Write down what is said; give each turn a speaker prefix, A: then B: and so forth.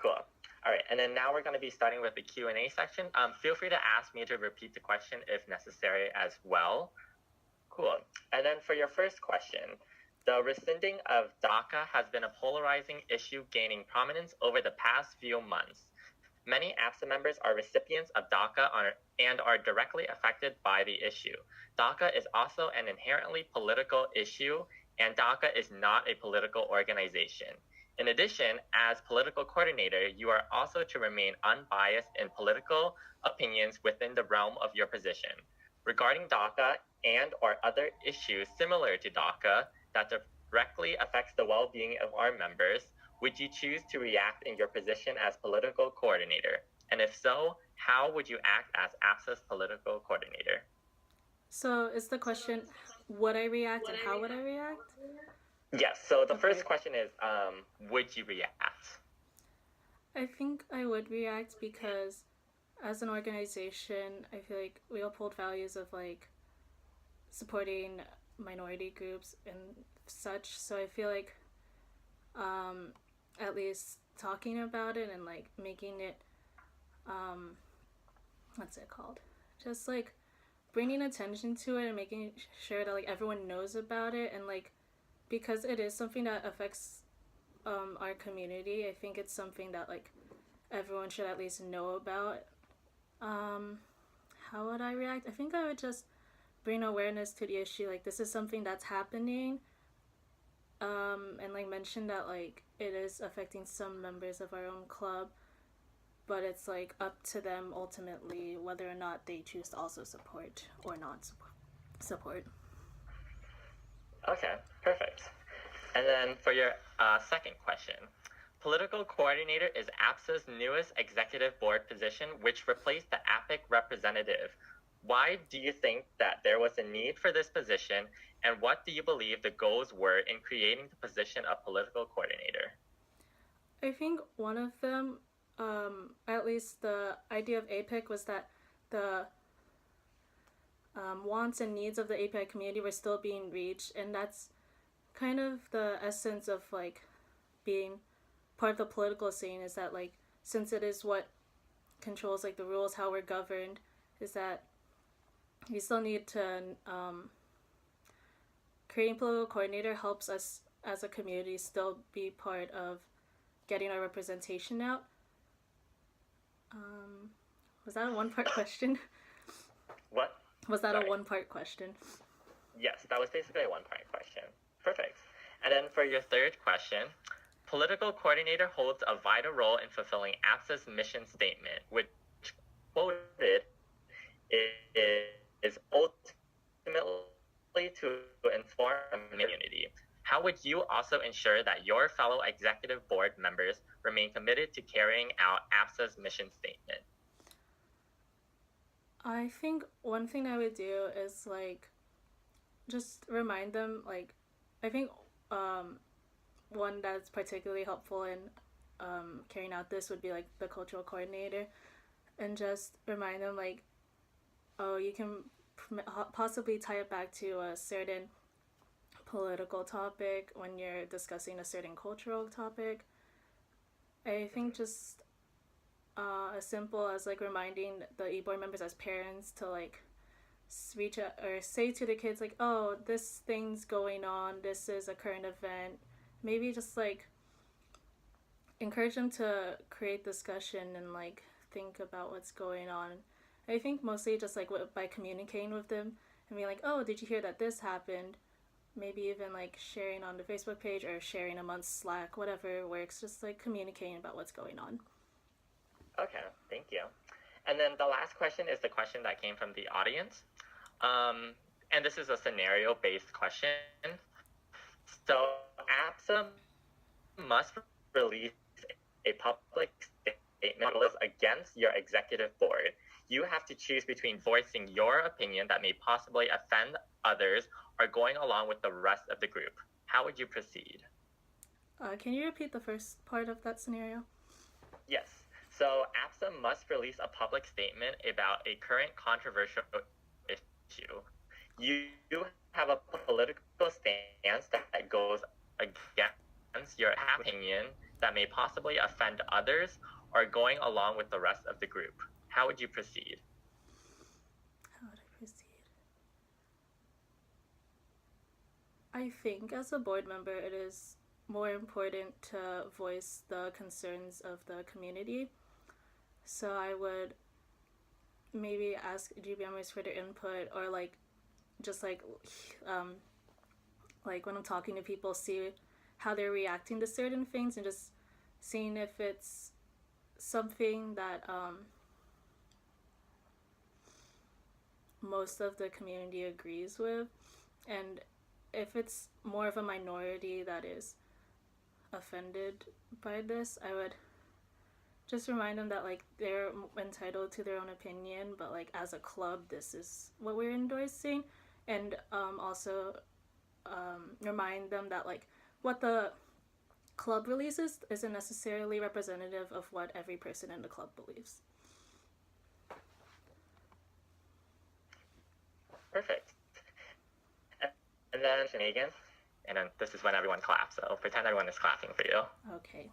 A: Cool. All right, and then now we're going to be starting with the Q&A section. Feel free to ask me to repeat the question if necessary as well. Cool. And then for your first question, the rescinding of DACA has been a polarizing issue gaining prominence over the past few months. Many APSA members are recipients of DACA and are directly affected by the issue. DACA is also an inherently political issue, and DACA is not a political organization. In addition, as political coordinator, you are also to remain unbiased in political opinions within the realm of your position. Regarding DACA and or other issues similar to DACA that directly affects the well-being of our members, would you choose to react in your position as political coordinator? And if so, how would you act as APSA's political coordinator?
B: So is the question, would I react and how would I react?
A: Yes, so the first question is, would you react?
B: I think I would react because as an organization, I feel like we uphold values of like supporting minority groups and such. So I feel like at least talking about it and like making it what's it called? Just like bringing attention to it and making sure that like everyone knows about it, and like because it is something that affects our community, I think it's something that like everyone should at least know about. How would I react? I think I would just bring awareness to the issue, like this is something that's happening, and like mention that like it is affecting some members of our own club, but it's like up to them ultimately whether or not they choose to also support or not support.
A: Okay, perfect. And then for your second question, political coordinator is APSA's newest executive board position, which replaced the AAPIC Representative. Why do you think that there was a need for this position, and what do you believe the goals were in creating the position of political coordinator?
B: I think one of them, at least the idea of APIC, was that the wants and needs of the API community were still being reached, and that's kind of the essence of like being part of the political scene, is that like since it is what controls like the rules, how we're governed, is that we still need to creating political coordinator helps us as a community still be part of getting our representation out. Was that a one-part question?
A: What?
B: Was that
A: Sorry.
B: a one-part question?
A: Yes, that was basically a one-part question. Perfect. And then for your third question, political coordinator holds a vital role in fulfilling APSA's mission statement, which quoted is ultimately to inform the community. How would you also ensure that your fellow executive board members remain committed to carrying out APSA's mission statement?
B: I think one thing I would do is like just remind them, like I think one that's particularly helpful in carrying out this would be like the cultural coordinator, and just remind them like, oh, you can possibly tie it back to a certain political topic when you're discussing a certain cultural topic. I think just as simple as like reminding the e-board members as parents to like reach out or say to the kids like, oh, this thing's going on, this is a current event. Maybe just like encourage them to create discussion and like think about what's going on. I think mostly just like by communicating with them and being like, oh, did you hear that this happened? Maybe even like sharing on the Facebook page or sharing amongst Slack, whatever works, just like communicating about what's going on.
A: Okay, thank you. And then the last question is the question that came from the audience. And this is a scenario-based question. So APSA must release a public statement against your executive board. You have to choose between voicing your opinion that may possibly offend others or going along with the rest of the group. How would you proceed?
B: Can you repeat the first part of that scenario?
A: Yes. So APSA must release a public statement about a current controversial issue. You have a political stance that goes against your opinion that may possibly offend others or going along with the rest of the group. How would you proceed?
B: How would I proceed? I think as a board member, it is more important to voice the concerns of the community. So I would maybe ask GBMers for their input, or like just like when I'm talking to people, see how they're reacting to certain things and just seeing if it's something that most of the community agrees with, and if it's more of a minority that is offended by this, I would just remind them that like they're entitled to their own opinion, but like as a club, this is what we're endorsing, and also remind them that like what the club releases isn't necessarily representative of what every person in the club believes.
A: Perfect. And then Megan, and then this is when everyone claps, so pretend everyone is clapping for you.
B: Okay.